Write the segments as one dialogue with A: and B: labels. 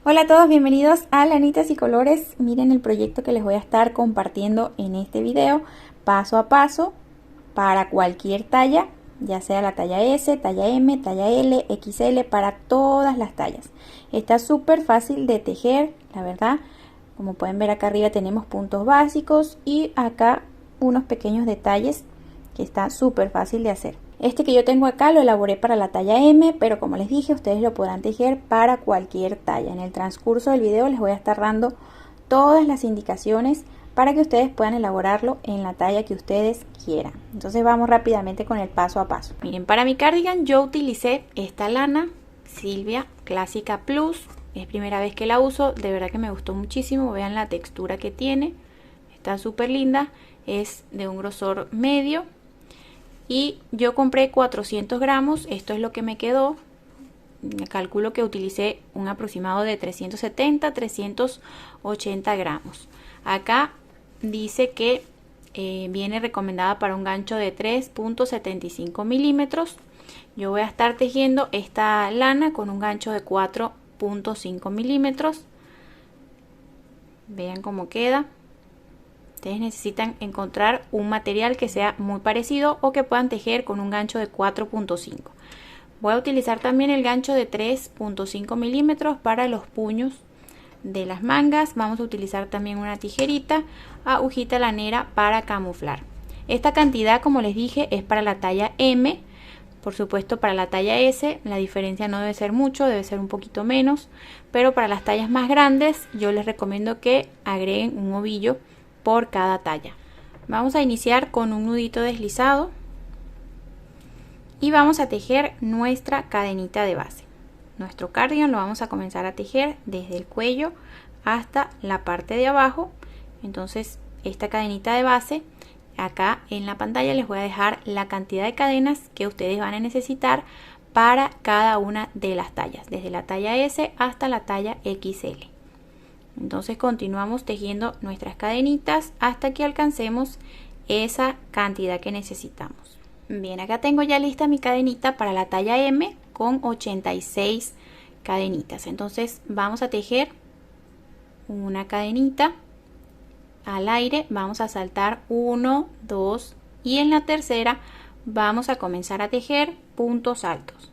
A: Hola a todos, bienvenidos a Lanitas y Colores. Miren el proyecto que les voy a estar compartiendo en este video, paso a paso, para cualquier talla, ya sea la talla S, talla M, talla L, XL, para todas las tallas. Está súper fácil de tejer, la verdad. Como pueden ver acá arriba tenemos puntos básicos y acá unos pequeños detalles que está súper fácil de hacer. Este que yo tengo acá lo elaboré para la talla M, pero como les dije, ustedes lo podrán tejer para cualquier talla. En el transcurso del video les voy a estar dando todas las indicaciones para que ustedes puedan elaborarlo en la talla que ustedes quieran. Entonces vamos rápidamente con el paso a paso. Miren, para mi cardigan yo utilicé esta lana Silvia Clásica Plus. Es primera vez que la uso, de verdad que me gustó muchísimo. Vean la textura que tiene, está súper linda. Es de un grosor medio. Y yo compré 400 gramos, esto es lo que me quedó. Calculo que utilicé un aproximado de 370, 380 gramos. Acá dice que viene recomendada para un gancho de 3.75 milímetros. Yo voy a estar tejiendo esta lana con un gancho de 4.5 milímetros. Vean cómo queda. Ustedes necesitan encontrar un material que sea muy parecido o que puedan tejer con un gancho de 4.5. Voy a utilizar también el gancho de 3.5 milímetros para los puños de las mangas. Vamos a utilizar también una tijerita, agujita lanera para camuflar. Esta cantidad, como les dije, es para la talla M. Por supuesto, para la talla S la diferencia no debe ser mucho, debe ser un poquito menos, pero para las tallas más grandes yo les recomiendo que agreguen un ovillo por cada talla. Vamos a iniciar con un nudito deslizado y vamos a tejer nuestra cadenita de base. Nuestro cardigan lo vamos a comenzar a tejer desde el cuello hasta la parte de abajo. Entonces esta cadenita de base, acá en la pantalla les voy a dejar la cantidad de cadenas que ustedes van a necesitar para cada una de las tallas, desde la talla S hasta la talla XL. Entonces continuamos tejiendo nuestras cadenitas hasta que alcancemos esa cantidad que necesitamos. Bien, acá tengo ya lista mi cadenita para la talla M con 86 cadenitas. Entonces vamos a tejer una cadenita al aire, vamos a saltar 1, 2 y en la tercera vamos a comenzar a tejer puntos altos.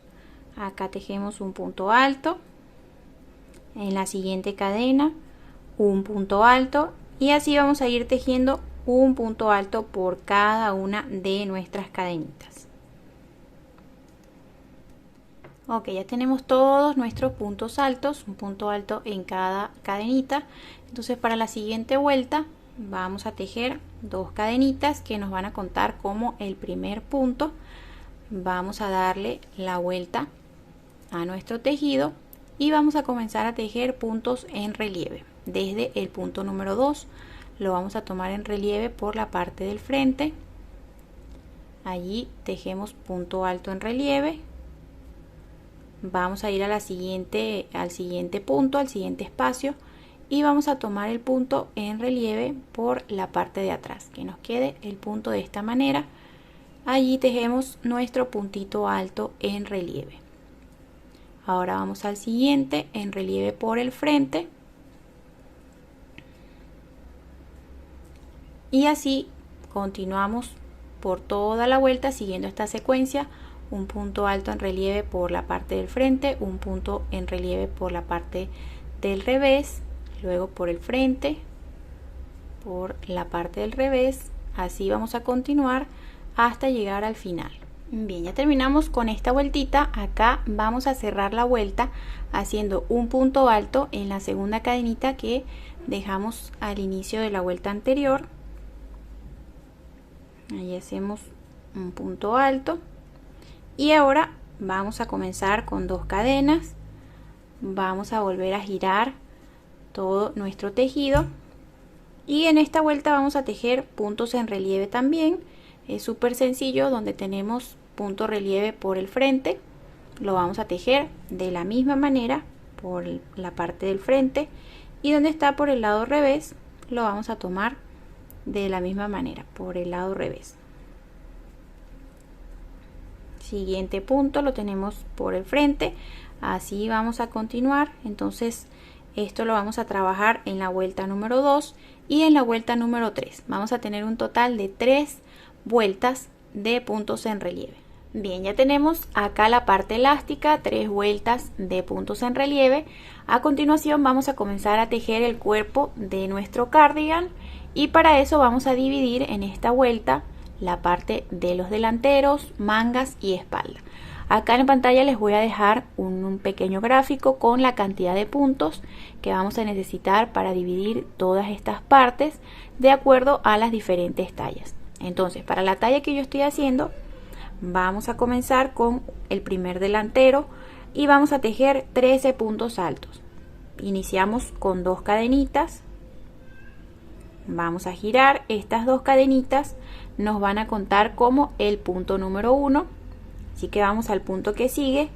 A: Acá tejemos un punto alto, en la siguiente cadena un punto alto y así vamos a ir tejiendo un punto alto por cada una de nuestras cadenitas. Ok, ya tenemos todos nuestros puntos altos, un punto alto en cada cadenita. Entonces para la siguiente vuelta vamos a tejer dos cadenitas que nos van a contar como el primer punto. Vamos a darle la vuelta a nuestro tejido y vamos a comenzar a tejer puntos en relieve. Desde el punto número 2 lo vamos a tomar en relieve por la parte del frente. Allí tejemos punto alto en relieve. Vamos a ir a al siguiente punto, al siguiente espacio y vamos a tomar el punto en relieve por la parte de atrás, que nos quede el punto de esta manera. Allí tejemos nuestro puntito alto en relieve. Ahora vamos al siguiente en relieve por el frente. Y así continuamos por toda la vuelta siguiendo esta secuencia: un punto alto en relieve por la parte del frente, un punto en relieve por la parte del revés, luego por el frente, por la parte del revés. Así vamos a continuar hasta llegar al final. Bien, ya terminamos con esta vueltita. Acá vamos a cerrar la vuelta haciendo un punto alto en la segunda cadenita que dejamos al inicio de la vuelta anterior. Ahí hacemos un punto alto y ahora vamos a comenzar con dos cadenas. Vamos a volver a girar todo nuestro tejido y en esta vuelta vamos a tejer puntos en relieve también. Es súper sencillo, donde tenemos punto relieve por el frente lo vamos a tejer de la misma manera por la parte del frente y donde está por el lado revés lo vamos a tomar de la misma manera por el lado revés. Siguiente punto lo tenemos por el frente, así vamos a continuar. Entonces Esto lo vamos a trabajar en la vuelta número 2 y en la vuelta número 3. Vamos a tener un total de 3 vueltas de puntos en relieve. Bien, ya tenemos acá la parte elástica, 3 vueltas de puntos en relieve. A continuación vamos a comenzar a tejer el cuerpo de nuestro cardigan y para eso vamos a dividir en esta vuelta la parte de los delanteros, mangas y espalda. Acá en pantalla les voy a dejar un pequeño gráfico con la cantidad de puntos que vamos a necesitar para dividir todas estas partes de acuerdo a las diferentes tallas. Entonces, para la talla que yo estoy haciendo, vamos a comenzar con el primer delantero y vamos a tejer 13 puntos altos. Iniciamos con 2 cadenitas. Vamos a girar estas 2 cadenitas, nos van a contar como el punto número 1. Así que vamos al punto que sigue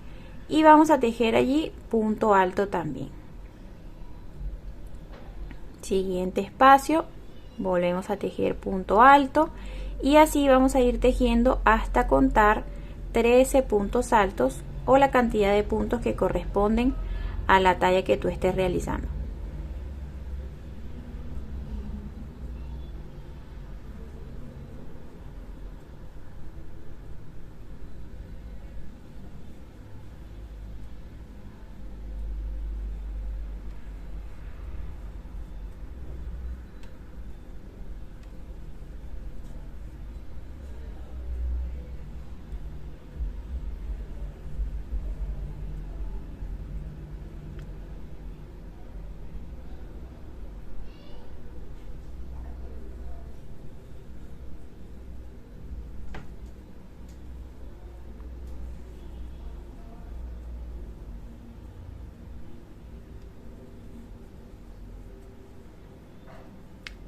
A: y vamos a tejer allí punto alto también. Siguiente espacio, volvemos a tejer punto alto y así vamos a ir tejiendo hasta contar 13 puntos altos o la cantidad de puntos que corresponden a la talla que tú estés realizando.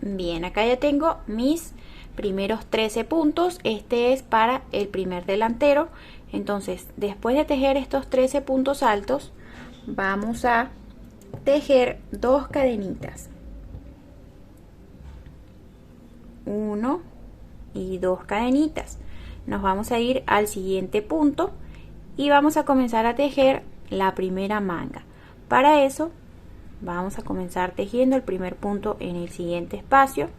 A: Bien, acá ya tengo mis primeros 13 puntos. Este es para el primer delantero. Entonces, después de tejer estos 13 puntos altos, vamos a tejer 2 cadenitas. 1 y 2 cadenitas. Nos vamos a ir al siguiente punto y vamos a comenzar a tejer la primera manga. Para eso vamos a comenzar tejiendo el primer punto en el siguiente espacio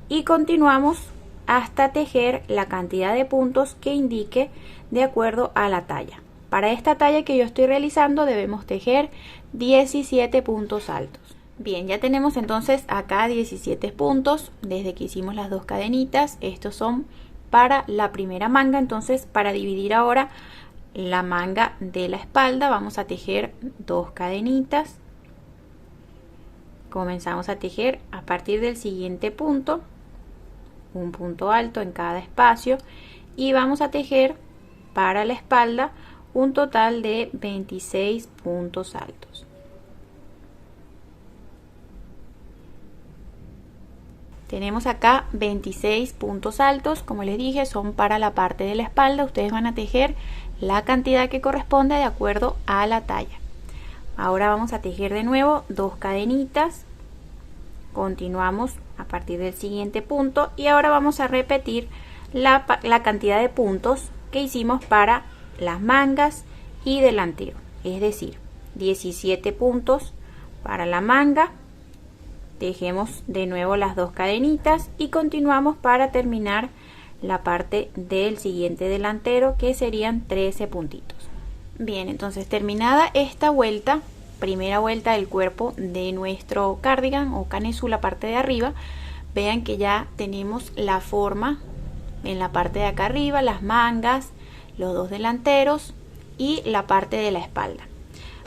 A: y continuamos hasta tejer la cantidad de puntos que indique de acuerdo a la talla. Para esta talla que yo estoy realizando debemos tejer 17 puntos altos. Bien, ya tenemos entonces acá 17 puntos desde que hicimos las 2 cadenitas. Estos son para la primera manga. Entonces, para dividir ahora la manga de la espalda, vamos a tejer 2 cadenitas. Comenzamos a tejer a partir del siguiente punto, un punto alto en cada espacio y vamos a tejer para la espalda un total de 26 puntos altos. Tenemos acá 26 puntos altos, como les dije, son para la parte de la espalda. Ustedes van a tejer la cantidad que corresponde de acuerdo a la talla. Ahora vamos a tejer de nuevo 2 cadenitas, continuamos a partir del siguiente punto y ahora vamos a repetir la cantidad de puntos que hicimos para las mangas y delantero, es decir, 17 puntos para la manga, tejemos de nuevo las 2 cadenitas y continuamos para terminar la parte del siguiente delantero, que serían 13 puntitos. Bien, entonces terminada esta vuelta, primera vuelta del cuerpo de nuestro cardigan o canesú, la parte de arriba, vean que ya tenemos la forma en la parte de acá arriba, las mangas, los 2 delanteros y la parte de la espalda.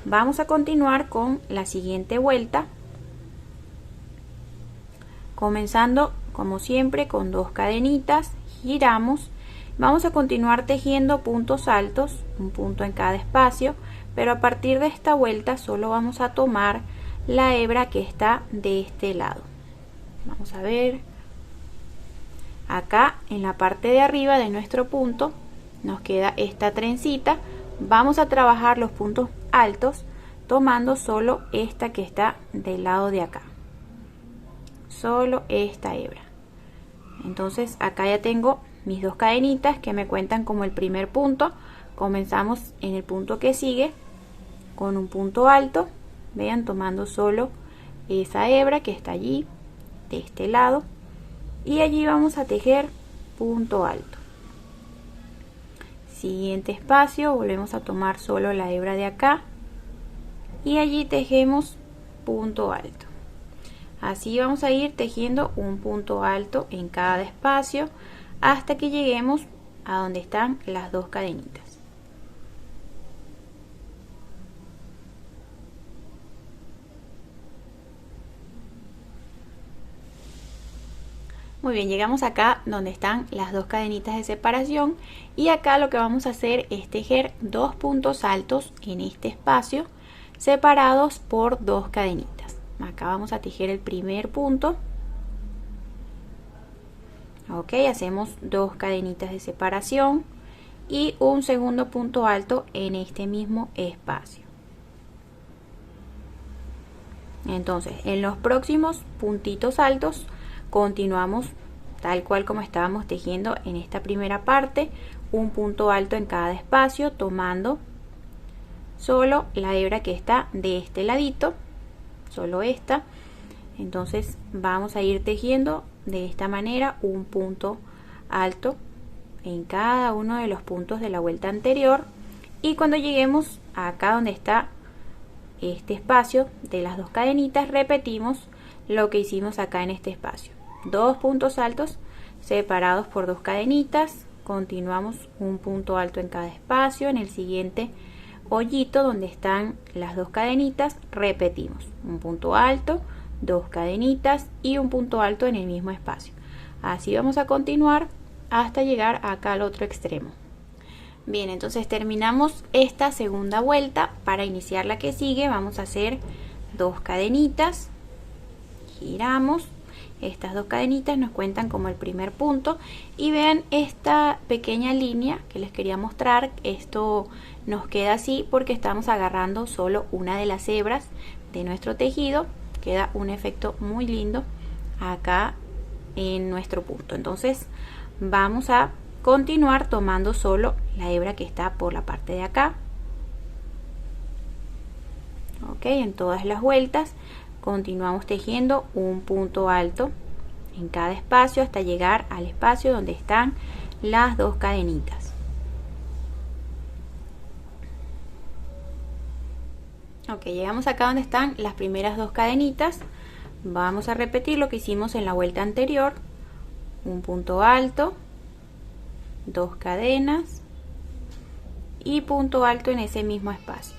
A: Vamos a continuar con la siguiente vuelta, comenzando como siempre con 2 cadenitas, giramos. Vamos a continuar tejiendo puntos altos, un punto en cada espacio, pero a partir de esta vuelta solo vamos a tomar la hebra que está de este lado. Vamos a ver, acá en la parte de arriba de nuestro punto nos queda esta trencita. Vamos a trabajar los puntos altos tomando solo esta que está del lado de acá, solo esta hebra. Entonces acá ya tengo mis 2 cadenitas que me cuentan como el primer punto. Comenzamos en el punto que sigue con un punto alto, vean, tomando solo esa hebra que está allí de este lado, y allí vamos a tejer punto alto. Siguiente espacio, volvemos a tomar solo la hebra de acá y allí tejemos punto alto. Así vamos a ir tejiendo un punto alto en cada espacio hasta que lleguemos a donde están las dos cadenitas. Muy bien, llegamos acá donde están las dos cadenitas de separación y acá lo que vamos a hacer es tejer dos puntos altos en este espacio separados por dos cadenitas. Acá vamos a tejer el primer punto. Ok, hacemos dos cadenitas de separación y un segundo punto alto en este mismo espacio. Entonces, en los próximos puntitos altos continuamos tal cual como estábamos tejiendo en esta primera parte, un punto alto en cada espacio, tomando solo la hebra que está de este ladito, solo esta. Entonces vamos a ir tejiendo de esta manera un punto alto en cada uno de los puntos de la vuelta anterior, y cuando lleguemos acá donde está este espacio de las dos cadenitas, repetimos lo que hicimos acá en este espacio, dos puntos altos separados por dos cadenitas, continuamos un punto alto en cada espacio, en el siguiente hoyito donde están las dos cadenitas repetimos un punto alto, dos cadenitas y un punto alto en el mismo espacio. Así vamos a continuar hasta llegar acá al otro extremo. Bien, entonces terminamos esta segunda vuelta. Para iniciar la que sigue vamos a hacer dos cadenitas, giramos, estas dos cadenitas nos cuentan como el primer punto, y vean esta pequeña línea que les quería mostrar. Esto nos queda así porque estamos agarrando solo una de las hebras de nuestro tejido, queda un efecto muy lindo acá en nuestro punto. Entonces vamos a continuar tomando solo la hebra que está por la parte de acá. Ok, en todas las vueltas continuamos tejiendo un punto alto en cada espacio hasta llegar al espacio donde están las dos cadenitas. Ok, llegamos acá donde están las primeras dos cadenitas. Vamos a repetir lo que hicimos en la vuelta anterior, un punto alto, dos cadenas y punto alto en ese mismo espacio.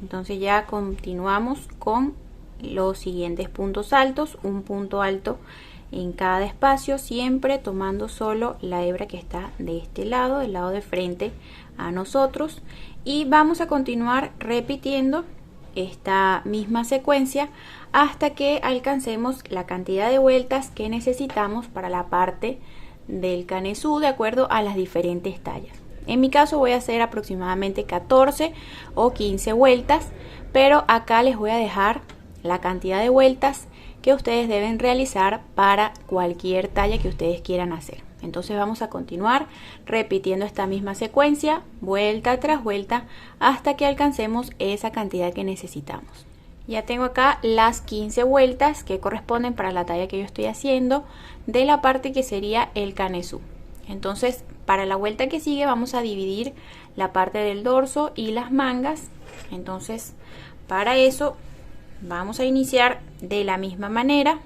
A: Entonces ya continuamos con los siguientes puntos altos, un punto alto en cada espacio, siempre tomando solo la hebra que está de este lado, del lado de frente a nosotros, y vamos a continuar repitiendo esta misma secuencia hasta que alcancemos la cantidad de vueltas que necesitamos para la parte del canesú de acuerdo a las diferentes tallas. En mi caso voy a hacer aproximadamente 14 o 15 vueltas, pero acá les voy a dejar la cantidad de vueltas que ustedes deben realizar para cualquier talla que ustedes quieran hacer. Entonces vamos a continuar repitiendo esta misma secuencia, vuelta tras vuelta, hasta que alcancemos esa cantidad que necesitamos. Ya tengo acá las 15 vueltas que corresponden para la talla que yo estoy haciendo de la parte que sería el canesú. Entonces para la vuelta que sigue vamos a dividir la parte del dorso y las mangas. Entonces para eso vamos a iniciar de la misma manera.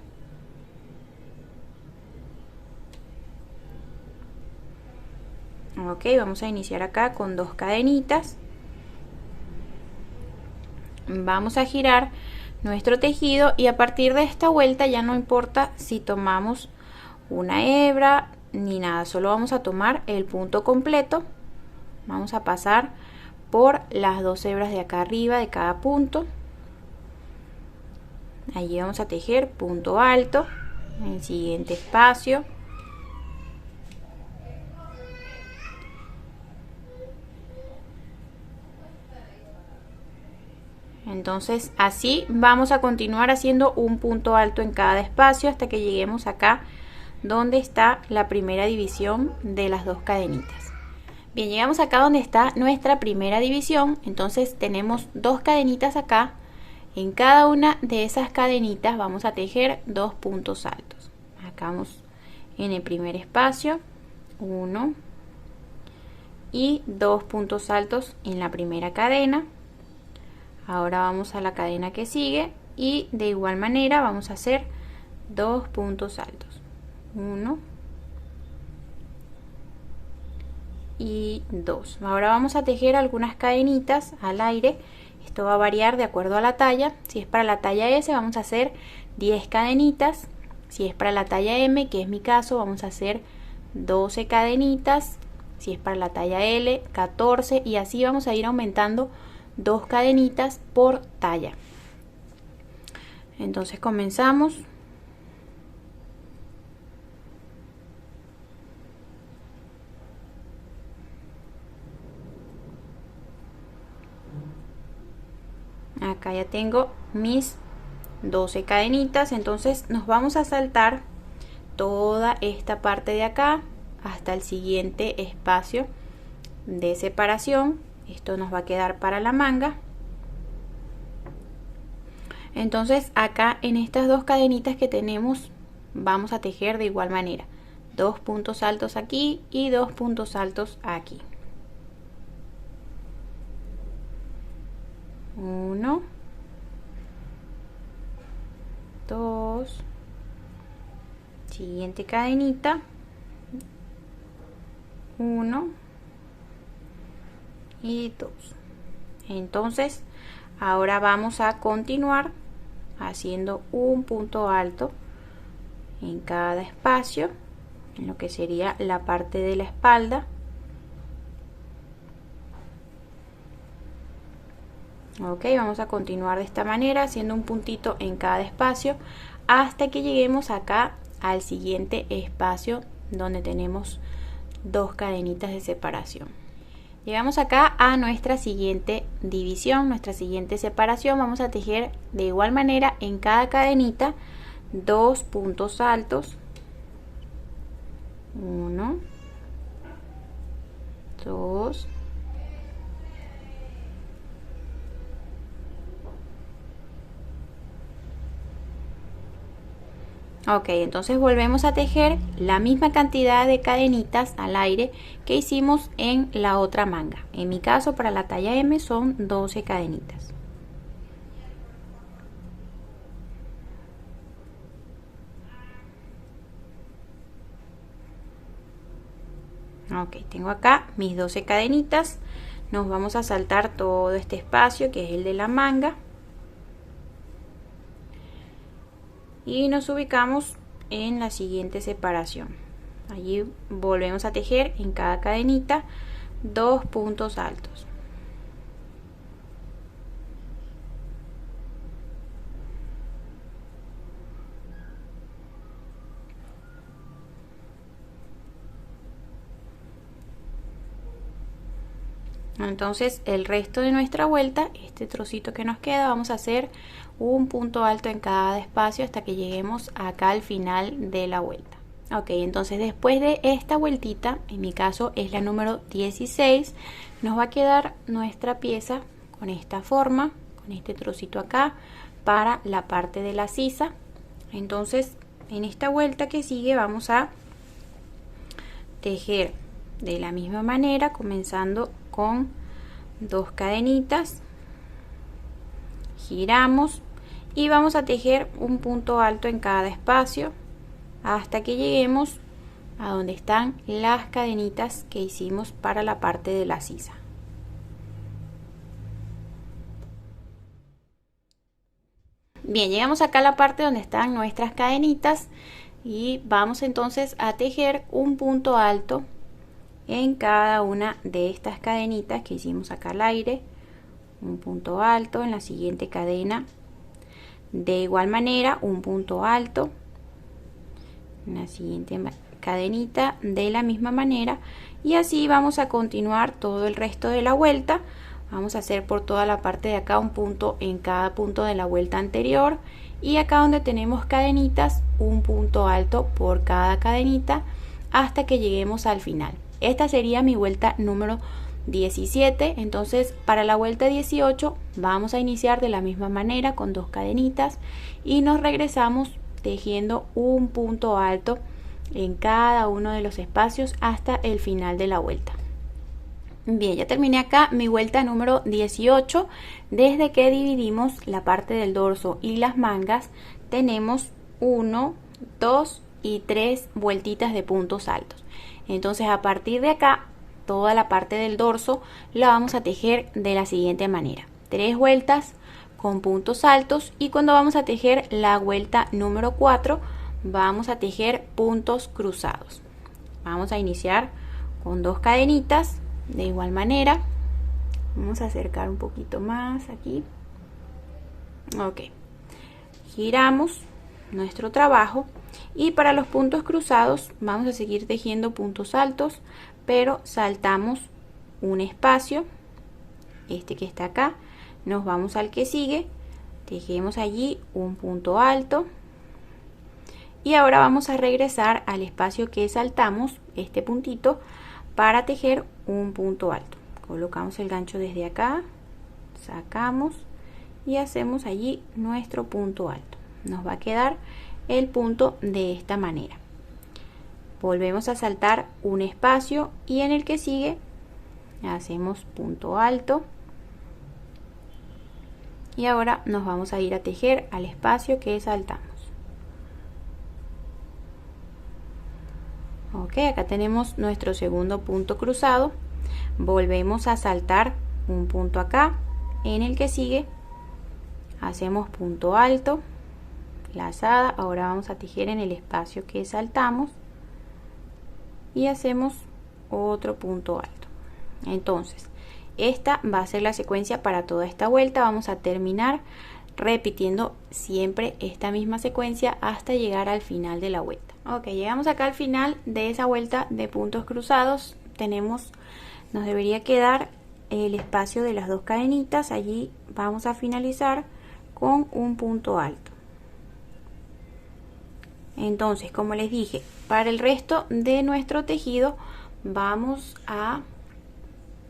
A: Ok, vamos a iniciar acá con dos cadenitas. Vamos a girar nuestro tejido y a partir de esta vuelta ya no importa si tomamos una hebra ni nada, solo vamos a tomar el punto completo. Vamos a pasar por las dos hebras de acá arriba de cada punto. Allí vamos a tejer punto alto en el siguiente espacio. Entonces así vamos a continuar haciendo un punto alto en cada espacio hasta que lleguemos acá donde está la primera división de las dos cadenitas. Bien, llegamos acá donde está nuestra primera división. Entonces tenemos 2 cadenitas acá. En cada una de esas cadenitas vamos a tejer 2 puntos altos. Acá vamos en el primer espacio, 1 y 2 puntos altos en la primera cadena. Ahora vamos a la cadena que sigue y de igual manera vamos a hacer 2 puntos altos, 1 y 2. Ahora vamos a tejer algunas cadenitas al aire. Esto va a variar de acuerdo a la talla. Si es para la talla S vamos a hacer 10 cadenitas. Si es para la talla M, que es mi caso, vamos a hacer 12 cadenitas. Si es para la talla L, 14, y así vamos a ir aumentando 2 cadenitas por talla. Entonces comenzamos. Acá ya tengo mis 12 cadenitas, entonces nos vamos a saltar toda esta parte de acá hasta el siguiente espacio de separación. Esto nos va a quedar para la manga. Entonces acá en estas 2 cadenitas que tenemos vamos a tejer de igual manera 2 puntos altos aquí y 2 puntos altos aquí. 1, 2, siguiente cadenita, 1 y 2. Entonces ahora vamos a continuar haciendo un punto alto en cada espacio, en lo que sería la parte de la espalda. Ok, vamos a continuar de esta manera haciendo un puntito en cada espacio hasta que lleguemos acá al siguiente espacio donde tenemos 2 cadenitas de separación. Llegamos acá a nuestra siguiente división, nuestra siguiente separación. Vamos a tejer de igual manera en cada cadenita 2 puntos altos, 1, 2, ok, entonces volvemos a tejer la misma cantidad de cadenitas al aire que hicimos en la otra manga. En mi caso, para la talla M son 12 cadenitas. Ok, tengo acá mis 12 cadenitas. Nos vamos a saltar todo este espacio que es el de la manga. Y nos ubicamos en la siguiente separación. Allí volvemos a tejer en cada cadenita 2 puntos altos. Entonces el resto de nuestra vuelta, este trocito que nos queda, vamos a hacer un punto alto en cada espacio hasta que lleguemos acá al final de la vuelta. Ok, entonces después de esta vueltita, en mi caso es la número 16, nos va a quedar nuestra pieza con esta forma, con este trocito acá para la parte de la sisa. Entonces en esta vuelta que sigue vamos a tejer de la misma manera, comenzando con 2 cadenitas, giramos y vamos a tejer un punto alto en cada espacio hasta que lleguemos a donde están las cadenitas que hicimos para la parte de la sisa. Bien, llegamos acá a la parte donde están nuestras cadenitas y vamos entonces a tejer un punto alto en cada una de estas cadenitas que hicimos acá al aire, un punto alto en la siguiente cadena, de igual manera un punto alto en la siguiente cadenita de la misma manera, y así vamos a continuar todo el resto de la vuelta. Vamos a hacer por toda la parte de acá un punto en cada punto de la vuelta anterior, y acá donde tenemos cadenitas un punto alto por cada cadenita hasta que lleguemos al final. Esta sería mi vuelta número 17. Entonces para la vuelta 18 vamos a iniciar de la misma manera con 2 cadenitas y nos regresamos tejiendo un punto alto en cada uno de los espacios hasta el final de la vuelta. Bien, ya terminé acá mi vuelta número 18. Desde que dividimos la parte del dorso y las mangas tenemos 1, 2 y 3 vueltitas de puntos altos. Entonces a partir de acá toda la parte del dorso la vamos a tejer de la siguiente manera: 3 vueltas con puntos altos, y cuando vamos a tejer la vuelta número 4 vamos a tejer puntos cruzados. Vamos a iniciar con 2 cadenitas. De igual manera vamos a acercar un poquito más aquí. Ok, giramos nuestro trabajo y para los puntos cruzados vamos a seguir tejiendo puntos altos, pero saltamos un espacio, este que está acá, nos vamos al que sigue, tejemos allí un punto alto y ahora vamos a regresar al espacio que saltamos, este puntito, para tejer un punto alto. Colocamos el gancho desde acá, sacamos y hacemos allí nuestro punto alto. Nos va a quedar el punto de esta manera. Volvemos a saltar un espacio y en el que sigue hacemos punto alto y ahora nos vamos a ir a tejer al espacio que saltamos. Ok, acá tenemos nuestro segundo punto cruzado. Volvemos a saltar un punto acá, en el que sigue hacemos punto alto, lazada. Ahora vamos a tejer en el espacio que saltamos y hacemos otro punto alto. Entonces esta va a ser la secuencia para toda esta vuelta. Vamos a terminar repitiendo siempre esta misma secuencia hasta llegar al final de la vuelta. Ok, llegamos acá al final de esa vuelta de puntos cruzados. Nos debería quedar el espacio de las 2 cadenitas. Allí vamos a finalizar con un punto alto. Entonces, como les dije, para el resto de nuestro tejido vamos a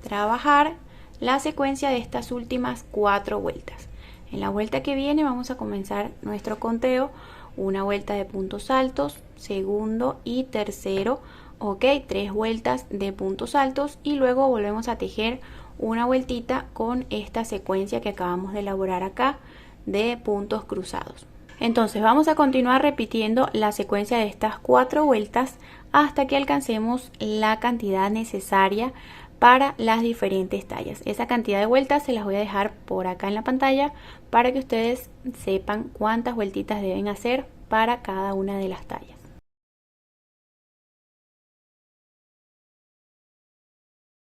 A: trabajar la secuencia de estas últimas 4 vueltas. En la vuelta que viene vamos a comenzar nuestro conteo: una vuelta de puntos altos, segundo y tercero, ok, 3 vueltas de puntos altos y luego volvemos a tejer una vueltita con esta secuencia que acabamos de elaborar acá de puntos cruzados. Entonces vamos a continuar repitiendo la secuencia de estas 4 vueltas hasta que alcancemos la cantidad necesaria para las diferentes tallas. Esa cantidad de vueltas se las voy a dejar por acá en la pantalla para que ustedes sepan cuántas vueltitas deben hacer para cada una de las tallas.